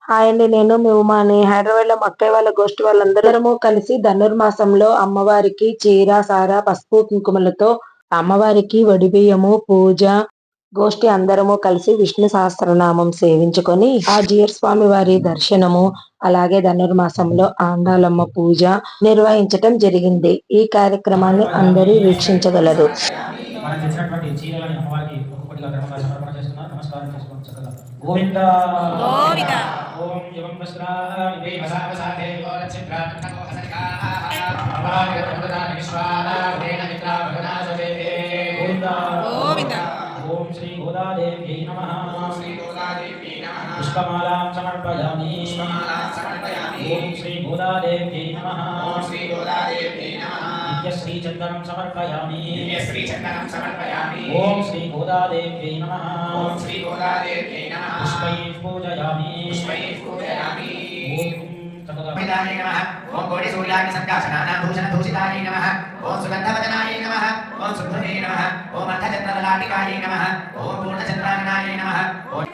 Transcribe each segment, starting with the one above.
Hi అండి. నేను మీ ఉమాని. హైదరాబాద్‌లో మా అక్కయ్య వాళ్ళ గోష్ఠి వాళ్ళందరము కలిసి ధనుర్మాసంలో అమ్మవారికి చీర, సార, పసుపు, కుంకుమలతో అమ్మవారికి వడిబియ్యము, పూజ, గోష్ఠి అందరము కలిసి విష్ణు సహస్రనామం సేవించుకొని ఆంజనేయ స్వామి వారి దర్శనము, అలాగే ధనుర్మాసంలో ఆండాలమ్మ పూజ నిర్వహించటం జరిగింది. ఈ కార్యక్రమాన్ని అందరూ వీక్షించగలరు. మనకు తెచ్చినటువంటి చీరలని అమ్మవారికి ఒక్కొక్కటిగా క్రమంగా సమర్పణ చేస్తున్నారు. నమస్కారం చేసుకోండి చక్కగా. గోవింద గోవింద ఓం యువం వస్త్రాని దేవసావసాదే గోరచిత్రాత్మకో హసరికాః అమ్మవారి గోవింద విశ్వాన వేణ మిత్ర భగనాసవే గోవింద గోవింద ఓం శ్రీ గోదాదేవ్యై నమః శ్రీ గోదాదేవ్యై నమః పుష్పమాలాం సమర్పయామి ఓం శ్రీ గోదాదేవ్యై నమః శ్రీ గోదాదేవ్యై నమః श्री चंदनम समर्पयामि ओम श्री गोदादेव्यै नमः ओम श्री गोदादेव्यै नमः पुष्पैः पूजयामि ओम तदाय नमः ओम कोटि सूर्याग्नि संकाशनानां भूषण भूषिताय नमः ओम सुगंधवदनाय नमः ओम सुभ्रते नमः ओम अर्धचंद्रलाटिकाय नमः ओम पूर्णचंद्राननाय नमः ओम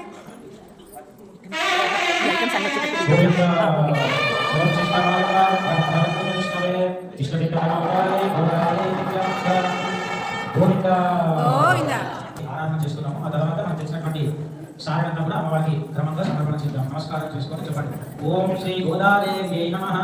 ఆరాధన చేస్తున్నాము. ఆ తర్వాత మనకు తెచ్చినటువంటి సారంతా కూడా అమ్మవారికి క్రమంగా సమర్పణ చేద్దాం. నమస్కారం చేసుకొని చెప్పండి. ఓం శ్రీ గోదాదేవ్యై నమః.